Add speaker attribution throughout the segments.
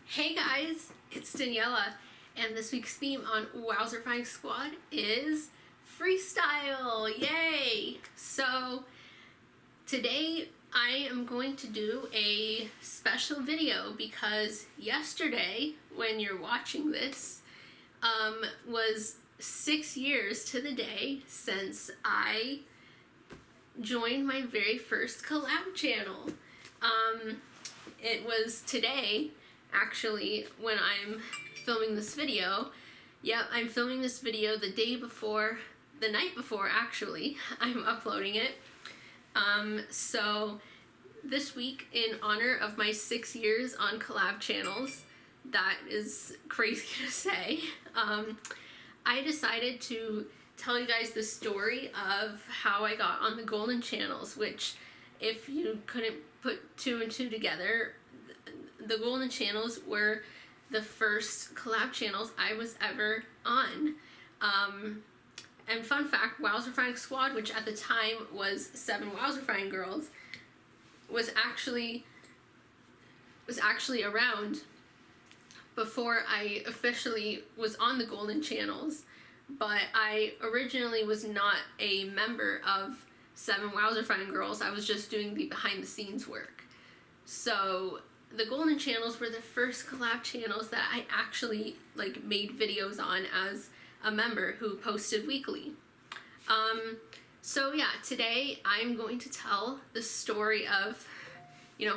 Speaker 1: Hey guys, it's Daniela, and this week's theme on Wowzerfying Squad is freestyle. Yay! So today I am going to do a special video because yesterday, when you're watching this, was 6 years to the day since I joined my very first collab channel. It was today, actually, when I'm filming this video. Yep, I'm filming this video the night before, actually, I'm uploading it. So this week, in honor of my 6 years on collab channels, that is crazy to say, I decided to tell you guys the story of how I got on the golden channels, which, if you couldn't put two and two together, the golden channels were the first collab channels I was ever on. And fun fact, Wowzerfying Squad, which at the time was 7RubyGirls, was actually around before I officially was on the golden channels, but I originally was not a member of 7RubyGirls. I was just doing the behind the scenes work. So the golden channels were the first collab channels that I actually made videos on as a member who posted weekly. So yeah, today I'm going to tell the story of,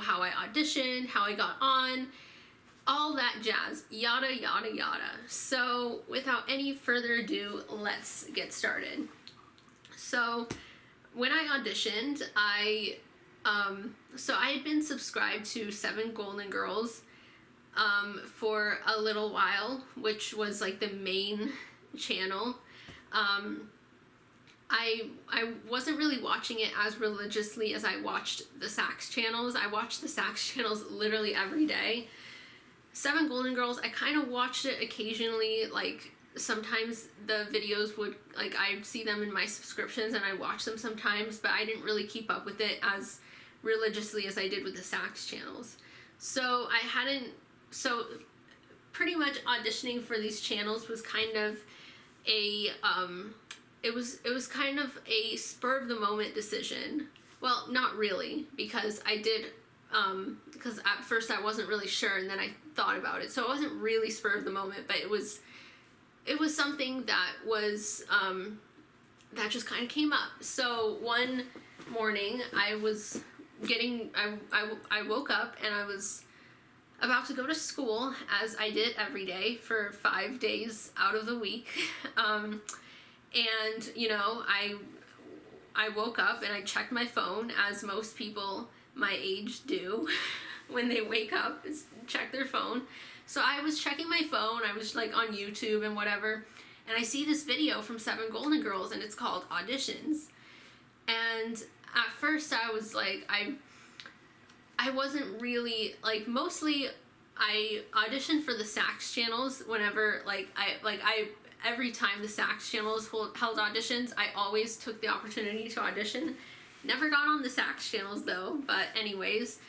Speaker 1: how I auditioned, how I got on, all that jazz, yada yada yada. So without any further ado, let's get started. So when I auditioned, I had been subscribed to 7 Golden Girls for a little while, which was like the main channel. I wasn't really watching it as religiously as I watched the Sax channels. I watched the Sax channels literally every day. 7 Golden Girls, I kind of watched it occasionally, sometimes the videos would, I'd see them in my subscriptions and I watch them sometimes, but I didn't really keep up with it as religiously as I did with the Sax channels. So pretty much auditioning for these channels was kind of a, it was kind of a spur of the moment decision. Well, not really, because I did, because at first I wasn't really sure, and then I thought about it. So it wasn't really spur of the moment, but it was something that was, that just kind of came up. So one morning I was I woke up and I was about to go to school, as I did every day for 5 days out of the week. And, I woke up and I checked my phone, as most people my age do when they wake up, is check their phone. So I was checking my phone, I was on YouTube and whatever, and I see this video from 7 Golden Girls, and it's called Auditions. And at first I was I wasn't really, mostly I auditioned for the Sax channels whenever, every time the Sax channels held auditions, I always took the opportunity to audition. Never got on the Sax channels though, but anyways,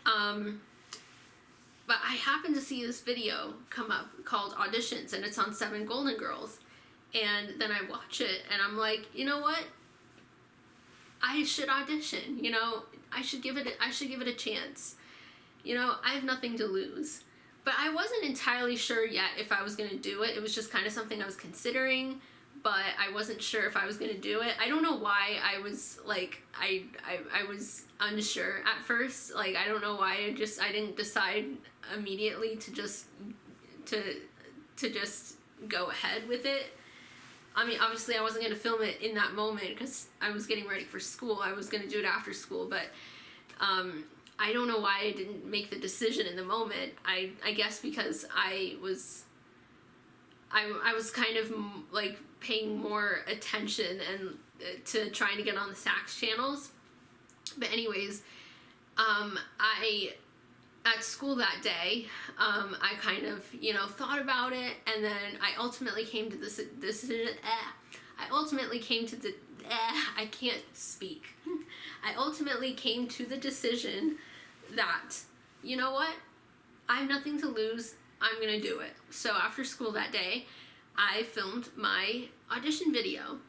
Speaker 1: but I happened to see this video come up called Auditions, and it's on 7 Golden Girls. And then I watch it and I'm like, you know what? I should audition, I should give it a chance. I have nothing to lose. But I wasn't entirely sure yet if I was going to do it. It was just kind of something I was considering, but I wasn't sure if I was going to do it. I don't know why I was I was unsure at first. I don't know why I didn't decide immediately to just go ahead with it. I mean, obviously I wasn't going to film it in that moment because I was getting ready for school. I was going to do it after school, but I don't know why I didn't make the decision in the moment. I guess because I was kind of paying more attention and to trying to get on the Sax channels. But anyways, at school that day, I kind of, thought about it, and then I ultimately came to this decision. I ultimately came to the, I can't speak. I ultimately came to the decision that, you know what? I have nothing to lose, I'm gonna do it. So after school that day, I filmed my audition video.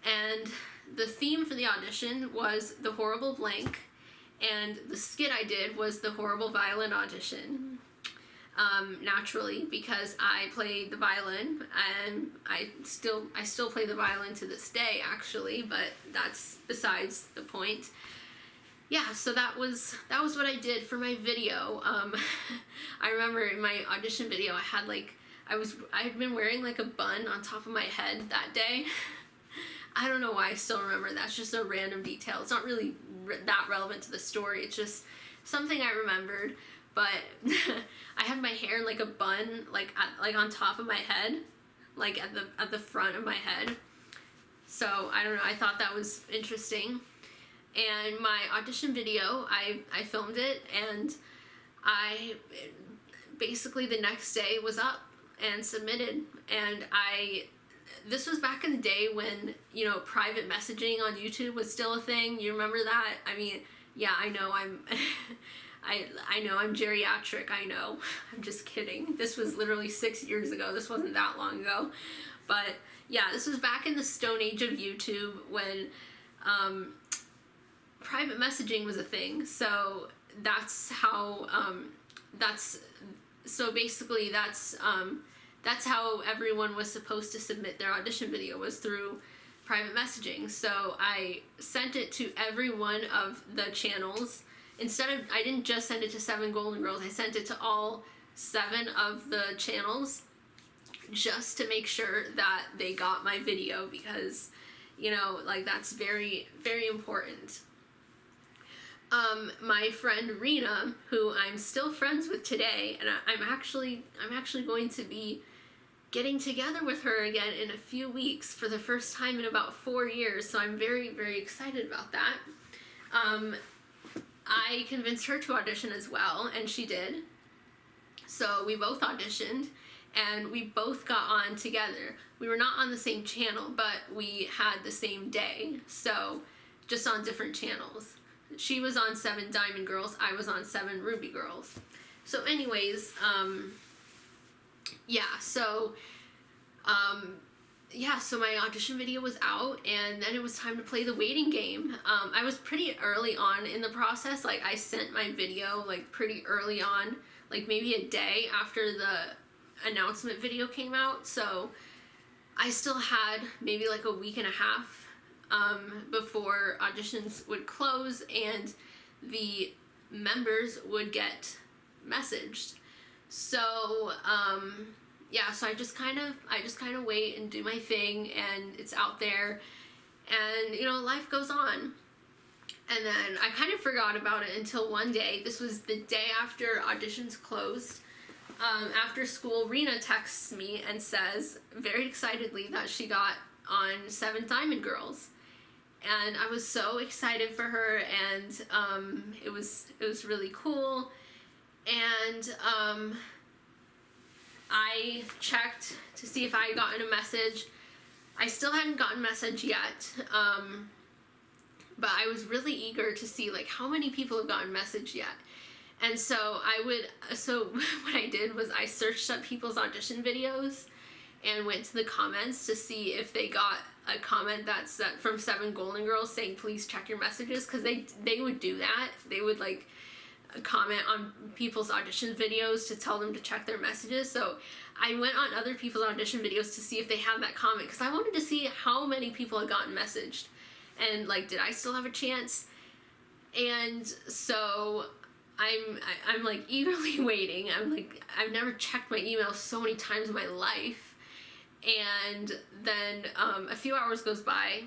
Speaker 1: And the theme for the audition was the horrible blank, and the skit I did was the horrible violin audition. Naturally, because I played the violin, and I still play the violin to this day, actually, but that's besides the point. Yeah, so that was what I did for my video. I remember in my audition video, I had like, I had been wearing like a bun on top of my head that day. I don't know why I still remember. That's just a random detail. It's not really that relevant to the story. It's just something I remembered. But I had my hair in like a bun, like on top of my head, like at the front of my head. So I don't know. I thought that was interesting. And my audition video, I filmed it, and I basically the next day was up and submitted. And this was back in the day when, you know, private messaging on YouTube was still a thing. You remember that? I mean, yeah, I know I know I'm geriatric, I know. I'm just kidding. This was literally 6 years ago. This wasn't that long ago. But yeah, this was back in the stone age of YouTube when private messaging was a thing. So that's how, basically that's how everyone was supposed to submit their audition video, was through private messaging. So I sent it to every one of the channels. I didn't just send it to 7 Golden Girls, I sent it to all 7 of the channels, just to make sure that they got my video, because, you know, like, that's very, very important. My friend Rena, who I'm still friends with today, and I'm actually going to be getting together with her again in a few weeks for the first time in about 4 years, so I'm very, very excited about that. I convinced her to audition as well, and she did. So we both auditioned, and we both got on together. We were not on the same channel, but we had the same day, so just on different channels. She was on 7 Diamond Girls, I was on 7RubyGirls. So anyways, so my audition video was out, and then it was time to play the waiting game. I was pretty early on in the process. Like, I sent my video like pretty early on, like maybe a day after the announcement video came out. So I still had maybe like a week and a half before auditions would close and the members would get messaged. So so I just kind of wait and do my thing, and it's out there, and, you know, life goes on. And then I kind of forgot about it until one day. This was the day after auditions closed. After school, Rena texts me and says very excitedly that she got on 7 Diamond Girls. And I was so excited for her, and it was really cool. And I checked to see if I had gotten a message. I still hadn't gotten a message yet, but I was really eager to see like how many people have gotten a message yet. And so what I did was I searched up people's audition videos and went to the comments to see if they got a comment that's from 7 Golden Girls saying please check your messages, because they would do that. They would like comment on people's audition videos to tell them to check their messages. So I went on other people's audition videos to see if they had that comment, because I wanted to see how many people had gotten messaged, and like, did I still have a chance? And so I'm like eagerly waiting. I'm like, I've never checked my email so many times in my life. And then a few hours goes by.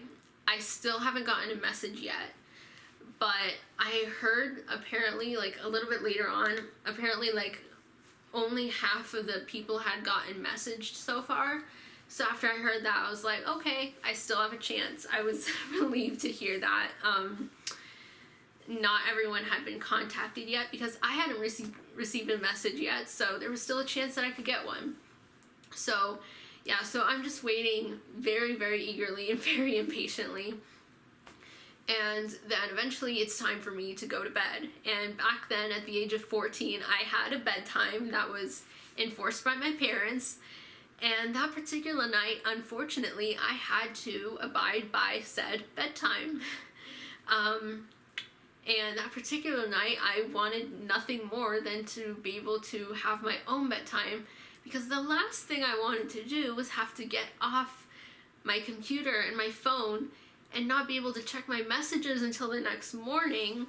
Speaker 1: I still haven't gotten a message yet. But I heard, apparently, like a little bit later on, apparently like only half of the people had gotten messaged so far. So after I heard that, I was like, okay, I still have a chance. I was relieved to hear that. Not everyone had been contacted yet, because I hadn't received a message yet, so there was still a chance that I could get one. So yeah, so I'm just waiting very, very eagerly and very impatiently. And then eventually it's time for me to go to bed. And back then, at the age of 14, I had a bedtime that was enforced by my parents. And that particular night, unfortunately, I had to abide by said bedtime. And that particular night, I wanted nothing more than to be able to have my own bedtime, because the last thing I wanted to do was have to get off my computer and my phone and not be able to check my messages until the next morning.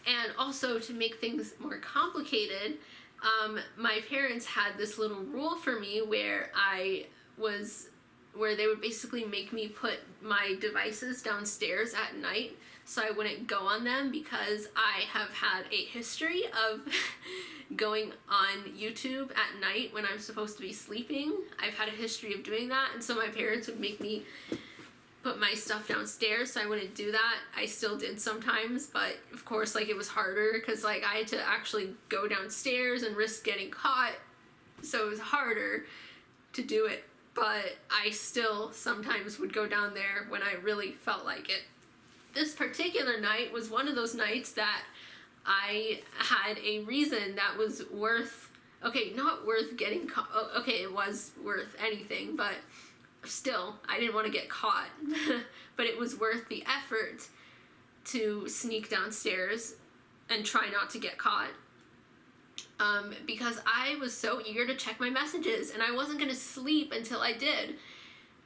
Speaker 1: And also, to make things more complicated, my parents had this little rule for me where they would basically make me put my devices downstairs at night so I wouldn't go on them, because I have had a history of going on YouTube at night when I'm supposed to be sleeping. I've had a history of doing that, and so my parents would make me put my stuff downstairs so I wouldn't do that. I still did sometimes, but of course, like, it was harder because, like, I had to actually go downstairs and risk getting caught, so it was harder to do it. But I still sometimes would go down there when I really felt like it. This particular night was one of those nights that I had a reason that was worth, okay, not worth getting caught, okay, it was worth anything, but still, I didn't want to get caught. But it was worth the effort to sneak downstairs and try not to get caught. Because I was so eager to check my messages, and I wasn't going to sleep until I did.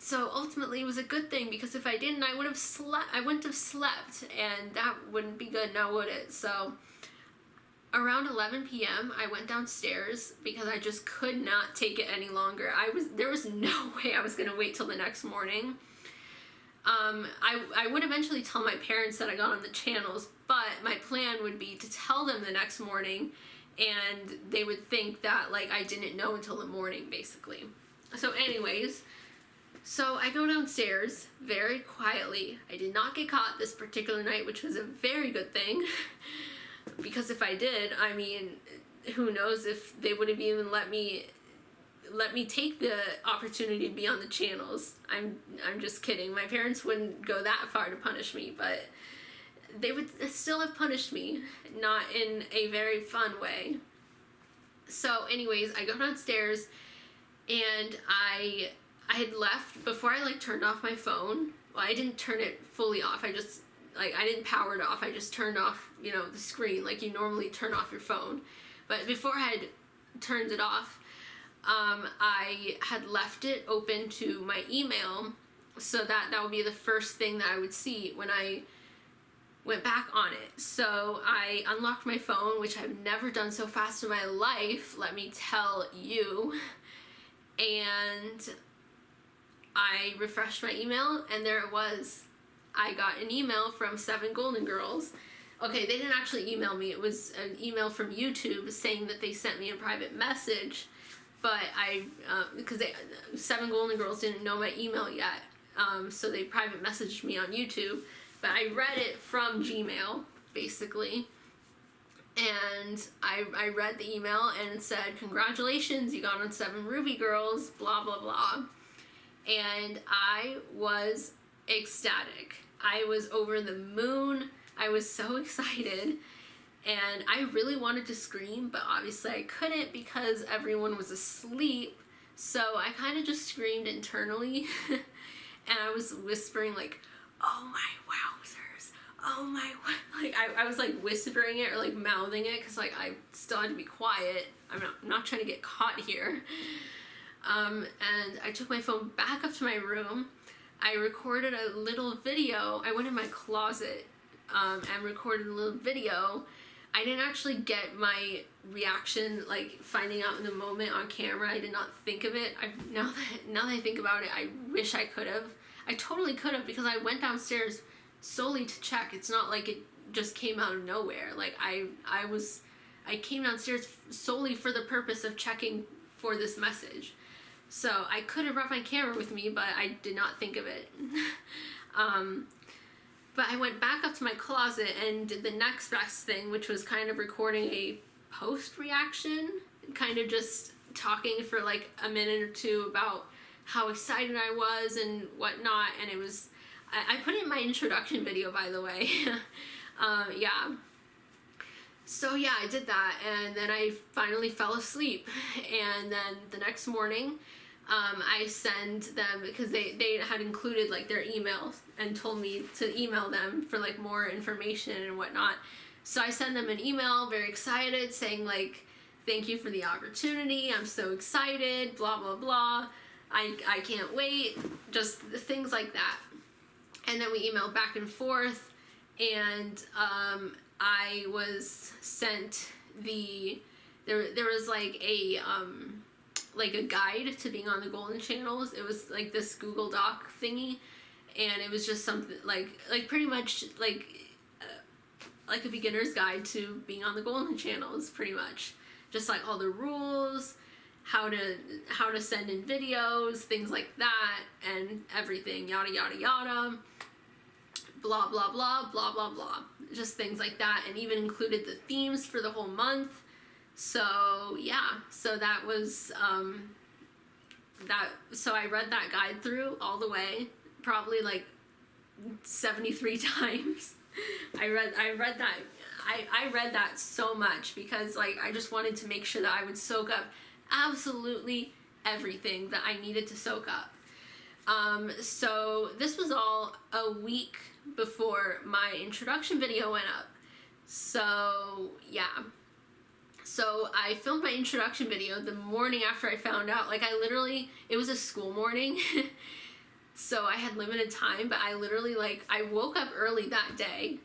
Speaker 1: So ultimately, it was a good thing, because if I didn't, I wouldn't have slept, and that wouldn't be good now, would it? So around 11 p.m., I went downstairs because I just could not take it any longer. There was no way I was going to wait till the next morning. I would eventually tell my parents that I got on the channels, but my plan would be to tell them the next morning, and they would think that, like, I didn't know until the morning, basically. So anyways, so I go downstairs very quietly. I did not get caught this particular night, which was a very good thing. Because if I did, I mean, who knows if they would have even let me take the opportunity to be on the channels. I'm just kidding. My parents wouldn't go that far to punish me, but they would still have punished me, not in a very fun way. So anyways, I go downstairs, and I had left before I, like, turned off my phone. Well, I didn't turn it fully off. I didn't power it off. I just turned off, you know, the screen like you normally turn off your phone. But before I had turned it off, I had left it open to my email, so that would be the first thing that I would see when I went back on it. So I unlocked my phone, which I've never done so fast in my life, let me tell you. And I refreshed my email, and there it was. I got an email from SevenRubyGirls. Okay, they didn't actually email me. It was an email from YouTube saying that they sent me a private message, but because SevenRubyGirls didn't know my email yet, so they private messaged me on YouTube. But I read it from Gmail, basically, and I read the email, and it said, "Congratulations, you got on SevenRubyGirls, blah blah blah," and I was ecstatic. I was over the moon. I was so excited, and I really wanted to scream, but obviously I couldn't because everyone was asleep. So I kind of just screamed internally, and I was whispering, like, "Oh my wowzers, oh my," like I was like whispering it or like mouthing it, because like I still had to be quiet. I'm not trying to get caught here. And I took my phone back up to my room. I recorded a little video. I went in my closet and recorded a little video. I didn't actually get my reaction, like finding out in the moment, on camera. I did not think of it. Now that I think about it, I wish I could have. I totally could have, because I went downstairs solely to check. It's not like it just came out of nowhere. Like I came downstairs solely for the purpose of checking for this message. So I could have brought my camera with me, but I did not think of it. But I went back up to my closet and did the next best thing, which was kind of recording a post reaction, kind of just talking for like a minute or two about how excited I was and whatnot. And I put it in my introduction video, by the way. Yeah. So yeah, I did that, and then I finally fell asleep, and then the next morning, I send them, because they had included like their emails and told me to email them for like more information and whatnot. So I send them an email, very excited, saying like, thank you for the opportunity, I'm so excited, blah blah blah, I can't wait, just things like that. And then we emailed back and forth, and I was sent there was like a guide to being on the Golden Channels. It was like this Google Doc thingy, and it was just something like pretty much like a beginner's guide to being on the Golden Channels, pretty much. Just like all the rules, how to send in videos, things like that, and everything, yada yada yada, blah blah blah blah blah blah, just things like that, and even included the themes for the whole month. So yeah, so that was so I read that guide through all the way, probably like 73 times. I read that so much, because like I just wanted to make sure that I would soak up absolutely everything that I needed to soak up. So this was all a week before my introduction video went up. So yeah, so I filmed my introduction video the morning after I found out. Like it was a school morning. So I had limited time, but I literally I woke up early that day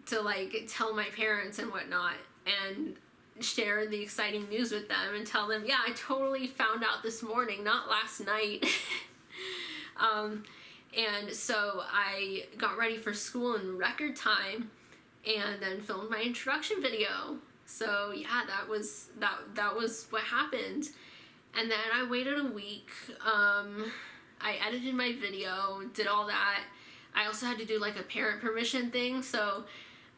Speaker 1: to like tell my parents and whatnot, and share the exciting news with them, and tell them, yeah, I totally found out this morning, not last night. And so I got ready for school in record time, and then filmed my introduction video. So yeah, that was what happened. And then I waited a week. I edited my video, did all that. I also had to do like a parent permission thing. So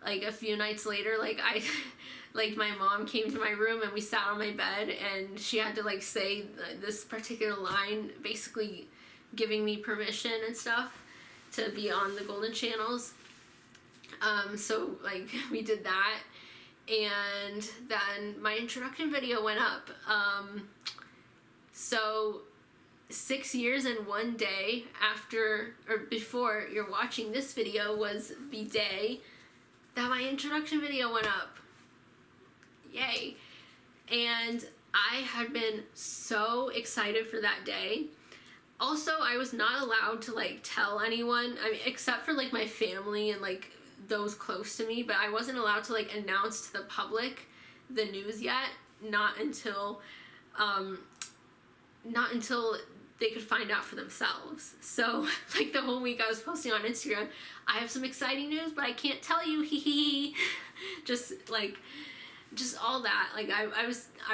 Speaker 1: like a few nights later, my mom came to my room, and we sat on my bed, and she had to like say this particular line, basically giving me permission and stuff to be on the Golden Channels. So like we did that, and then my introduction video went up. So 6 years and 1 day after, or before you're watching this video, was the day that my introduction video went up. Yay. And I had been so excited for that day. Also, I was not allowed to like tell anyone, I mean, except for like my family and like those close to me, but I wasn't allowed to like announce to the public the news yet, not until they could find out for themselves. So like the whole week I was posting on Instagram, I have some exciting news, but I can't tell you, hee hee. Just all that. Like I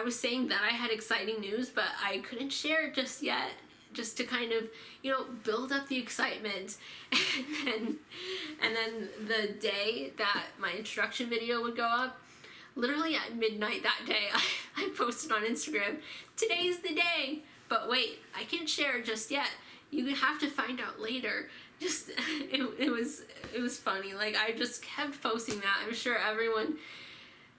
Speaker 1: was saying that I had exciting news, but I couldn't share it just yet, just to kind of, you know, build up the excitement. And then the day that my introduction video would go up, literally at midnight that day, I posted on Instagram, today's the day. But wait, I can't share it just yet. You have to find out later. Just it was funny. Like I just kept posting that. I'm sure everyone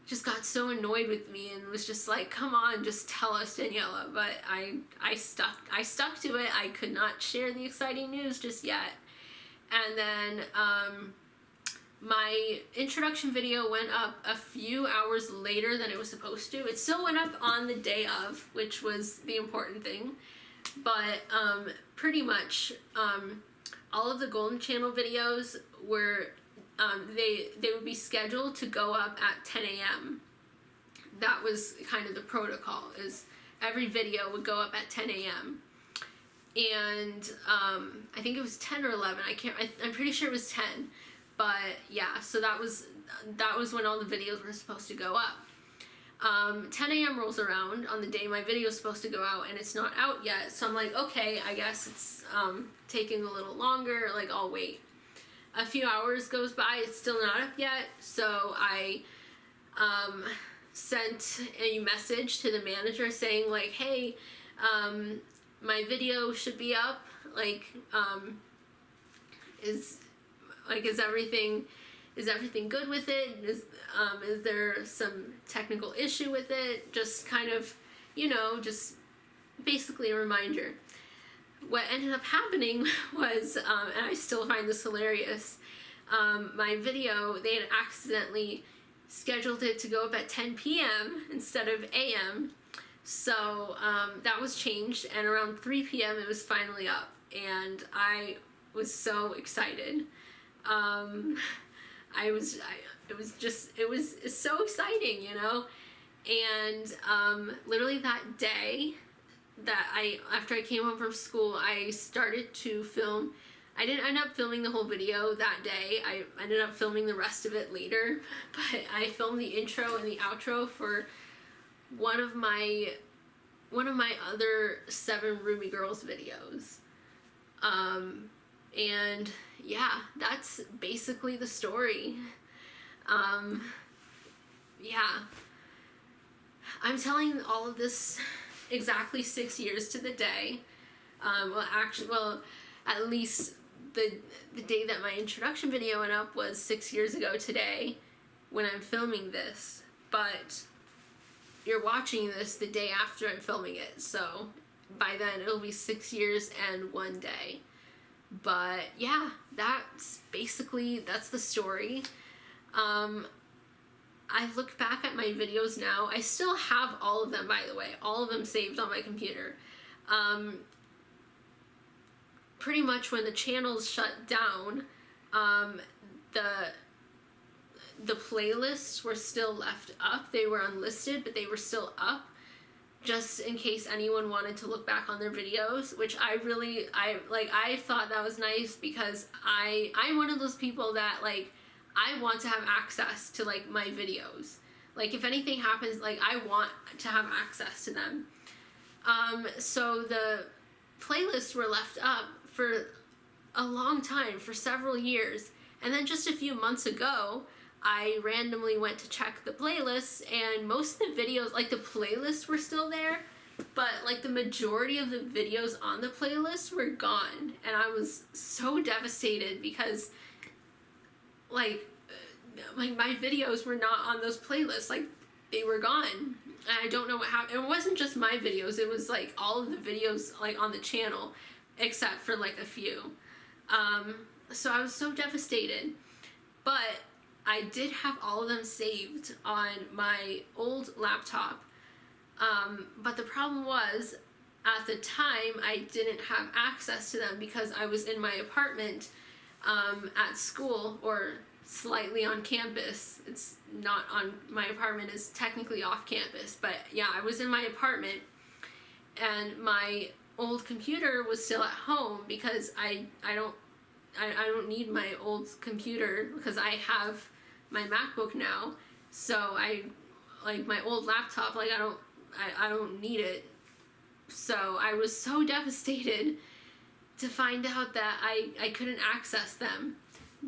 Speaker 1: just got so annoyed with me and was just like, come on, just tell us, Daniela. But I stuck to it. I could not share the exciting news just yet. And then my introduction video went up a few hours later than it was supposed to. It still went up on the day of, which was the important thing. But pretty much all of the Golden Channel videos were, they would be scheduled to go up at 10 a.m. That was kind of the protocol, is every video would go up at 10 a.m. And I think it was 10 or 11. I'm pretty sure it was 10. But yeah, so that was when all the videos were supposed to go up. 10 a.m. rolls around on the day my video is supposed to go out, and it's not out yet. So I'm like, okay, I guess it's taking a little longer, like I'll wait. A few hours goes by, it's still not up yet. So I sent a message to the manager saying like, hey, my video should be up, like is everything good with it? Is there some technical issue with it? Just kind of, just basically a reminder. What ended up happening was, and I still find this hilarious, my video, they had accidentally scheduled it to go up at 10 p.m. instead of a.m. So that was changed, and around 3 p.m. it was finally up, and I was so excited. It was so exciting, and literally that day after I came home from school, I started to film. I didn't end up filming the whole video that day. I ended up filming the rest of it later, but I filmed the intro and the outro for one of my other SevenRubyGirls videos. And yeah, that's basically the story. Yeah. I'm telling all of this exactly 6 years to the day. At least the day that my introduction video went up was 6 years ago today when I'm filming this, but you're watching this the day after I'm filming it, so by then it'll be 6 years and 1 day. But yeah, that's the story. I look back at my videos now. I still have all of them, by the way, all of them saved on my computer. Pretty much when the channels shut down, the playlists were still left up. They were unlisted, but they were still up, just in case anyone wanted to look back on their videos, which I thought that was nice, because I'm one of those people that, I want to have access to, my videos. If anything happens, I want to have access to them. So the playlists were left up for a long time, for several years, and then just a few months ago, I randomly went to check the playlists, and most of the videos, the playlists were still there, but the majority of the videos on the playlist were gone, and I was so devastated because my videos were not on those playlists. They were gone, and I don't know what happened. It wasn't just my videos, it was all of the videos on the channel, except for a few. So I was so devastated, but I did have all of them saved on my old laptop. But the problem was, at the time, I didn't have access to them because I was in my apartment at school, or slightly on campus. It's not on, my apartment is technically off campus, but yeah, I was in my apartment, and my old computer was still at home because I don't need my old computer because I have my MacBook now. So I my old laptop, I don't need it. So I was so devastated to find out that I couldn't access them.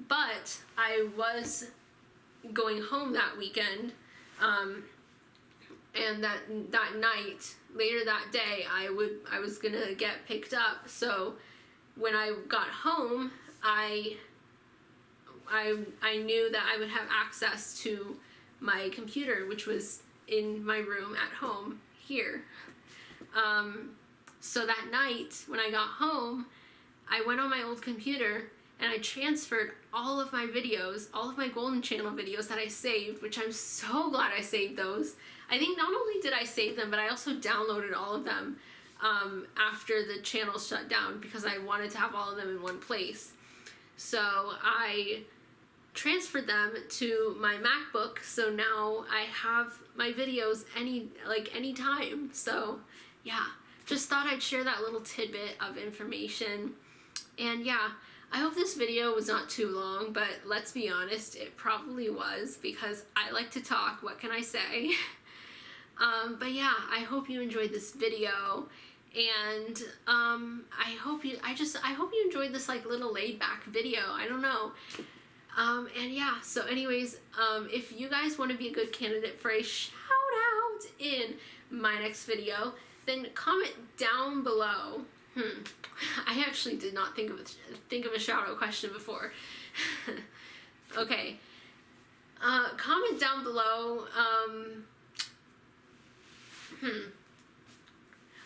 Speaker 1: But I was going home that weekend, and that night, later that day, I was gonna get picked up. So when I got home, I knew that I would have access to my computer, which was in my room at home here. So that night, when I got home, I went on my old computer and I transferred all of my videos, all of my Golden Channel videos that I saved, which I'm so glad I saved those. I think not only did I save them, but I also downloaded all of them after the channel shut down because I wanted to have all of them in one place. So I transferred them to my MacBook, so now I have my videos anytime. So yeah, just thought I'd share that little tidbit of information. And yeah, I hope this video was not too long, but let's be honest, it probably was because I like to talk, what can I say? But yeah, I hope you enjoyed this video, and I hope you enjoyed this little laid back video. I don't know. And yeah, so anyways, if you guys want to be a good candidate for a shout out in my next video, then comment down below I actually did not think of a shout out question before. Okay. Comment down below.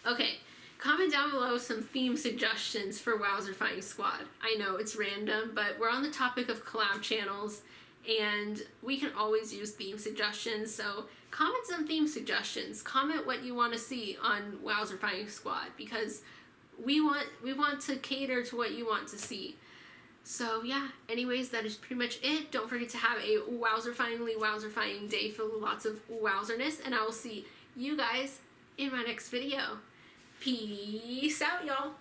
Speaker 1: Okay. Comment down below some theme suggestions for Wowzerfying Squad. I know it's random, but we're on the topic of collab channels, and we can always use theme suggestions. So comment some theme suggestions. Comment what you want to see on Wowzerfying Squad, because we want to cater to what you want to see. So yeah, anyways, that is pretty much it. Don't forget to have a wowzerfying day filled with lots of wowzerness, and I will see you guys in my next video. Peace out, y'all.